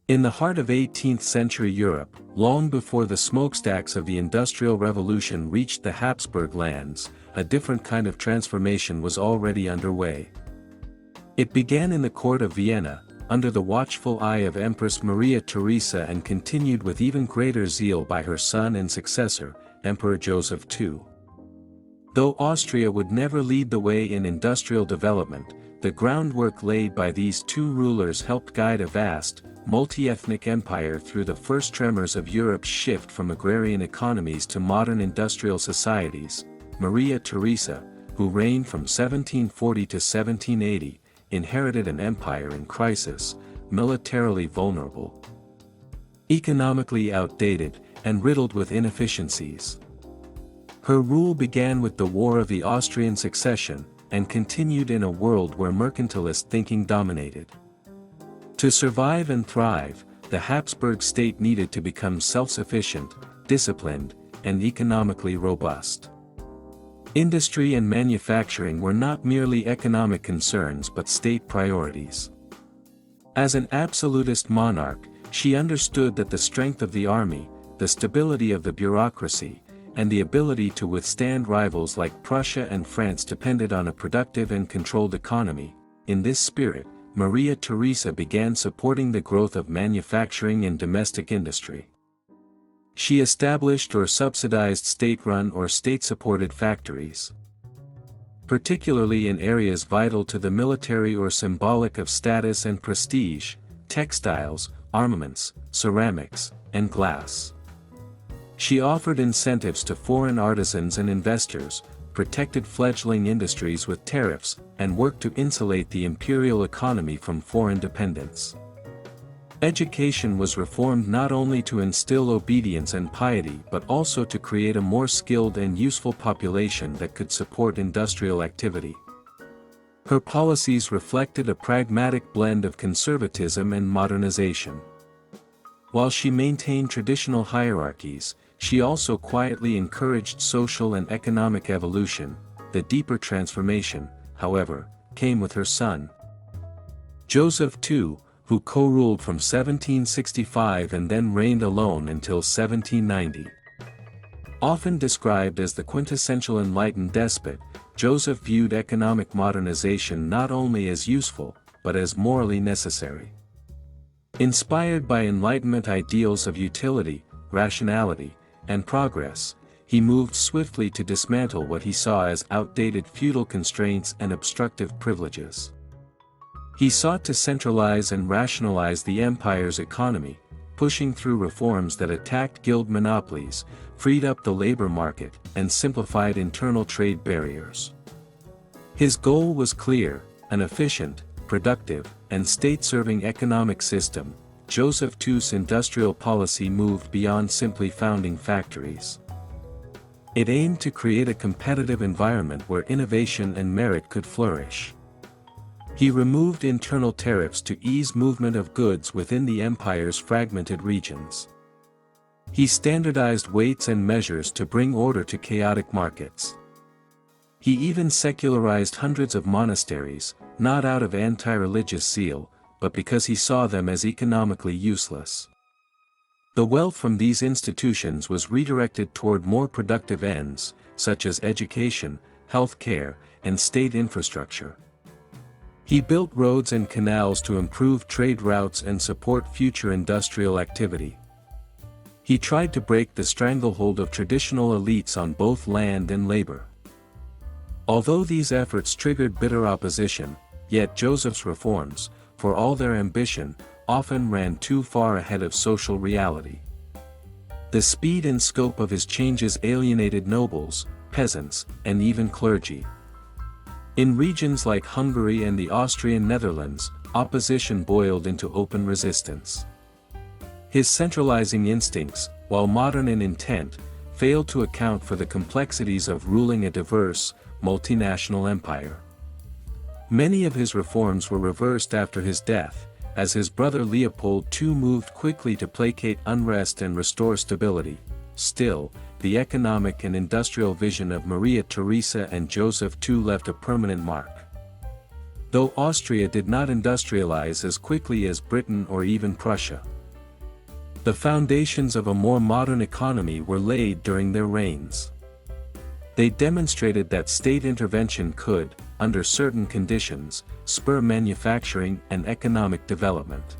In the heart of 18th century Europe, long before the smokestacks of the Industrial Revolution reached the Habsburg lands, a different kind of transformation was already underway. It began in the court of Vienna, under the watchful eye of Empress Maria Theresa, and continued with even greater zeal by her son and successor, Emperor Joseph II. Though Austria would never lead the way in industrial development, the groundwork laid by these two rulers helped guide a vast, multi-ethnic empire through the first tremors of Europe's shift from agrarian economies to modern industrial societies. Maria Theresa, who reigned from 1740 to 1780, inherited an empire in crisis, militarily vulnerable, economically outdated, and riddled with inefficiencies. Her rule began with the War of the Austrian Succession, and continued in a world where mercantilist thinking dominated. To survive and thrive, the Habsburg state needed to become self-sufficient, disciplined, and economically robust. Industry and manufacturing were not merely economic concerns but state priorities. As an absolutist monarch, she understood that the strength of the army, the stability of the bureaucracy, and the ability to withstand rivals like Prussia and France depended on a productive and controlled economy. In this spirit, Maria Theresa began supporting the growth of manufacturing and domestic industry. She established or subsidized state-run or state-supported factories, particularly in areas vital to the military or symbolic of status and prestige: textiles, armaments, ceramics, and glass. She offered incentives to foreign artisans and investors, protected fledgling industries with tariffs, and worked to insulate the imperial economy from foreign dependence. Education was reformed not only to instill obedience and piety but also to create a more skilled and useful population that could support industrial activity. Her policies reflected a pragmatic blend of conservatism and modernization. While she maintained traditional hierarchies, she also quietly encouraged social and economic evolution. The deeper transformation, however, came with her son, Joseph II, who co-ruled from 1765 and then reigned alone until 1790. Often described as the quintessential enlightened despot, Joseph viewed economic modernization not only as useful, but as morally necessary. Inspired by Enlightenment ideals of utility, rationality, and progress, he moved swiftly to dismantle what he saw as outdated feudal constraints and obstructive privileges. He sought to centralize and rationalize the empire's economy, pushing through reforms that attacked guild monopolies, freed up the labor market, and simplified internal trade barriers. His goal was clear: an efficient, productive, and state-serving economic system. Joseph II's industrial policy moved beyond simply founding factories. It aimed to create a competitive environment where innovation and merit could flourish. He removed internal tariffs to ease movement of goods within the empire's fragmented regions. He standardized weights and measures to bring order to chaotic markets. He even secularized hundreds of monasteries, not out of anti-religious zeal, but because he saw them as economically useless. The wealth from these institutions was redirected toward more productive ends, such as education, health care, and state infrastructure. He built roads and canals to improve trade routes and support future industrial activity. He tried to break the stranglehold of traditional elites on both land and labor. Although these efforts triggered bitter opposition, yet Joseph's reforms, for all their ambition, often ran too far ahead of social reality. The speed and scope of his changes alienated nobles, peasants, and even clergy. In regions like Hungary and the Austrian Netherlands, opposition boiled into open resistance. His centralizing instincts, while modern in intent, failed to account for the complexities of ruling a diverse, multinational empire. Many of his reforms were reversed after his death, as his brother Leopold II moved quickly to placate unrest and restore stability. Still, the economic and industrial vision of Maria Theresa and Joseph II left a permanent mark. Though Austria did not industrialize as quickly as Britain or even Prussia, The foundations of a more modern economy were laid during their reigns. They demonstrated that state intervention could, under certain conditions, spur manufacturing and economic development.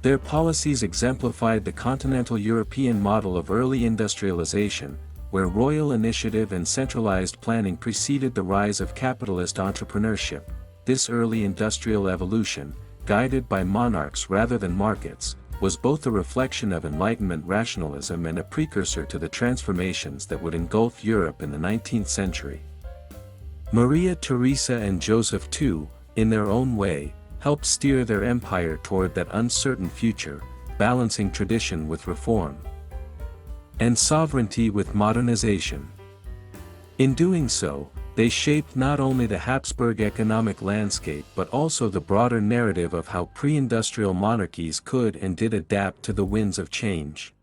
Their policies exemplified the continental European model of early industrialization, where royal initiative and centralized planning preceded the rise of capitalist entrepreneurship. This early industrial evolution, guided by monarchs rather than markets, was both a reflection of Enlightenment rationalism and a precursor to the transformations that would engulf Europe in the 19th century. Maria Theresa and Joseph II, in their own way, helped steer their empire toward that uncertain future, balancing tradition with reform and sovereignty with modernization. In doing so, they shaped not only the Habsburg economic landscape but also the broader narrative of how pre-industrial monarchies could and did adapt to the winds of change.